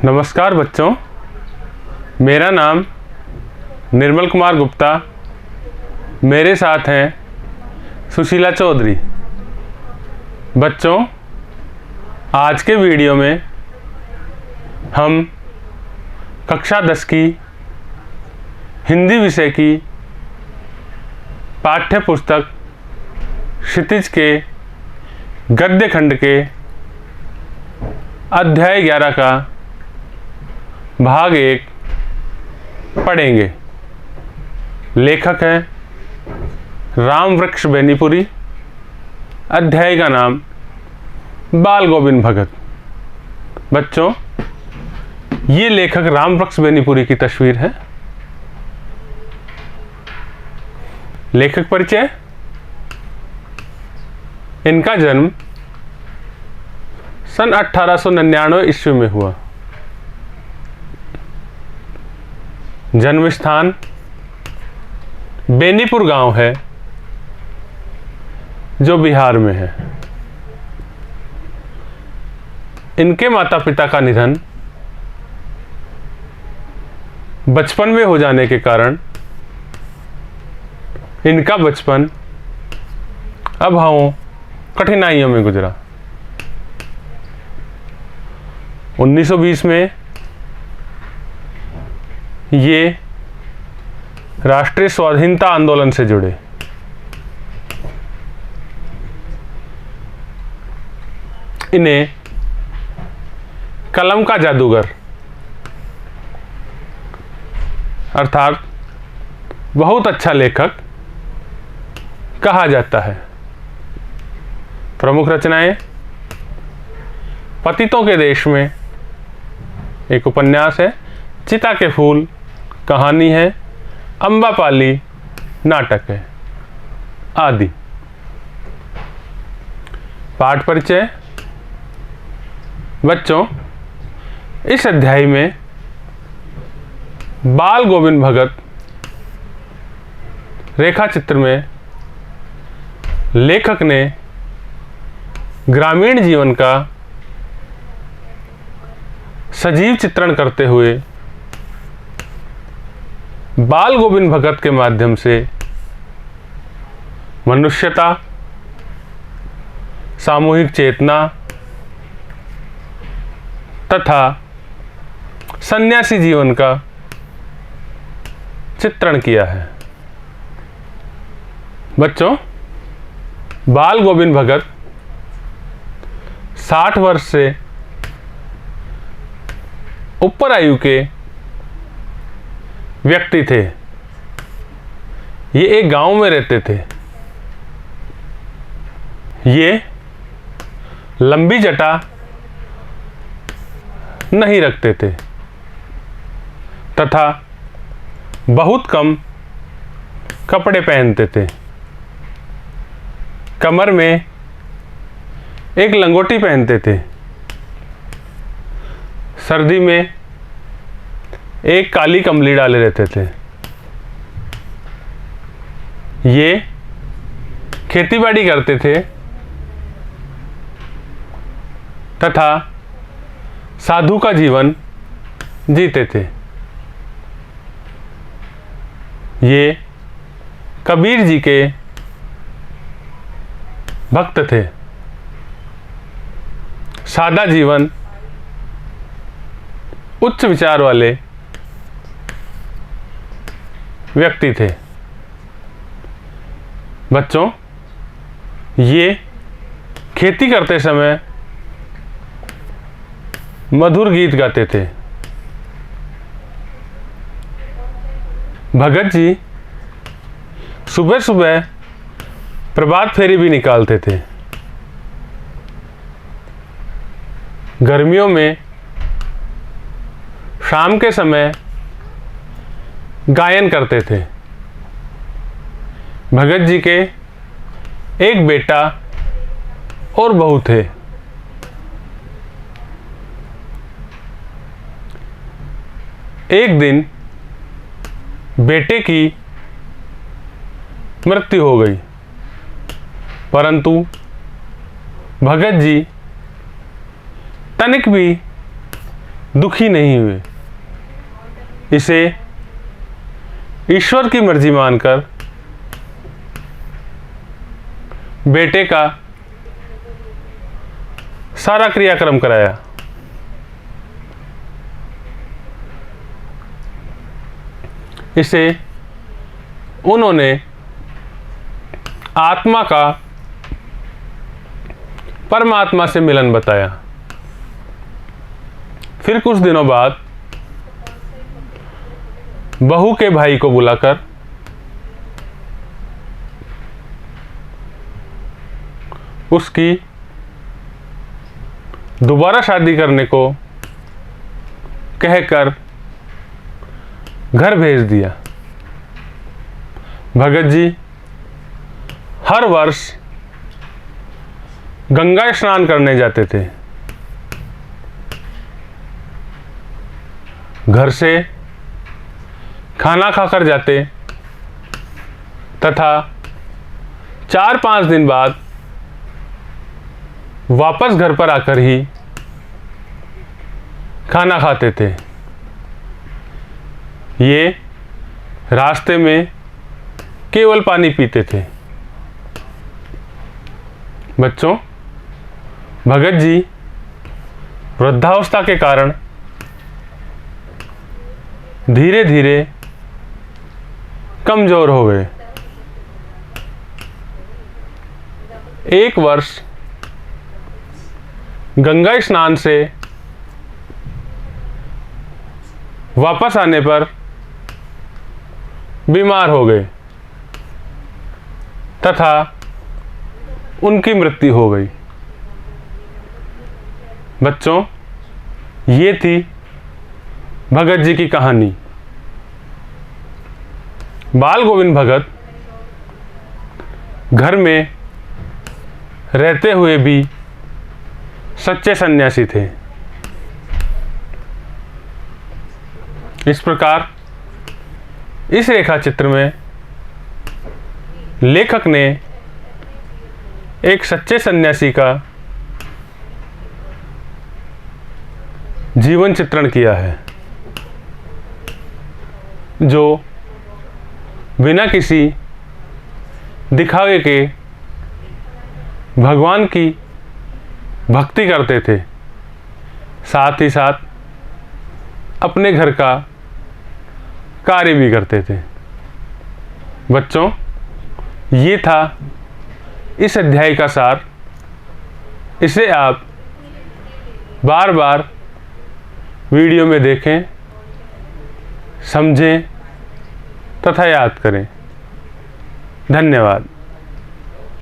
नमस्कार बच्चों, मेरा नाम निर्मल कुमार गुप्ता। मेरे साथ हैं सुशीला चौधरी। बच्चों, आज के वीडियो में हम कक्षा 10 की हिंदी विषय की पाठ्य पुस्तक क्षितिज के गद्य खंड के अध्याय 11 का भाग 1 पढ़ेंगे। लेखक हैं राम वृक्ष बेनीपुरी। अध्याय का नाम बाल गोविंद भगत। बच्चों, ये लेखक राम वृक्ष बेनीपुरी की तस्वीर है। लेखक परिचय। इनका जन्म सन 1899 ईस्वी में हुआ। जन्म स्थान बेनीपुर गांव है जो बिहार में है। इनके माता पिता का निधन बचपन में हो जाने के कारण इनका बचपन अभावों कठिनाइयों में गुजरा। 1920 में ये राष्ट्रीय स्वाधीनता आंदोलन से जुड़े। इन्हें कलम का जादूगर अर्थात बहुत अच्छा लेखक कहा जाता है। प्रमुख रचनाएं पतितों के देश में एक उपन्यास है, चिता के फूल कहानी है, अम्बापाली नाटक है आदि। पाठ परिचय। बच्चों, इस अध्याय में बाल गोविंद भगत रेखा चित्र में लेखक ने ग्रामीण जीवन का सजीव चित्रण करते हुए बाल गोविंद भगत के माध्यम से मनुष्यता, सामूहिक चेतना तथा सन्यासी जीवन का चित्रण किया है। बच्चों, बाल गोविंद भगत 60 वर्ष से ऊपर आयु के व्यक्ति थे। ये एक गांव में रहते थे। ये लंबी जटा नहीं रखते थे तथा बहुत कम कपड़े पहनते थे। कमर में एक लंगोटी पहनते थे। सर्दी में एक काली कंबली डाले रहते थे। ये खेतीबाड़ी करते थे तथा साधु का जीवन जीते थे। ये कबीर जी के भक्त थे। सादा जीवन, उच्च विचार वाले व्यक्ति थे। बच्चों, ये खेती करते समय मधुर गीत गाते थे। भगत जी सुबह सुबह प्रभात फेरी भी निकालते थे। गर्मियों में शाम के समय गायन करते थे। भगत जी के एक बेटा और बहू थे। एक दिन बेटे की मृत्यु हो गई, परंतु भगत जी तनिक भी दुखी नहीं हुए। इसे ईश्वर की मर्जी मानकर बेटे का सारा क्रियाक्रम कराया। इसे उन्होंने आत्मा का परमात्मा से मिलन बताया। फिर कुछ दिनों बाद बहू के भाई को बुलाकर उसकी दोबारा शादी करने को कहकर घर भेज दिया। भगत जी हर वर्ष गंगा स्नान करने जाते थे। घर से खाना खाकर जाते तथा 4-5 दिन बाद वापस घर पर आकर ही खाना खाते थे। ये रास्ते में केवल पानी पीते थे। बच्चों, भगत जी वृद्धावस्था के कारण धीरे धीरे कमजोर हो गए। एक वर्ष गंगा स्नान से वापस आने पर बीमार हो गए तथा उनकी मृत्यु हो गई। बच्चों, ये थी भगत जी की कहानी। बाल गोविंद भगत घर में रहते हुए भी सच्चे सन्यासी थे। इस प्रकार इस रेखा चित्र में लेखक ने एक सच्चे सन्यासी का जीवन चित्रण किया है, जो बिना किसी दिखावे के भगवान की भक्ति करते थे, साथ ही साथ अपने घर का कार्य भी करते थे। बच्चों, ये था इस अध्याय का सार। इसे आप बार बार वीडियो में देखें, समझें तथा याद करें। धन्यवाद।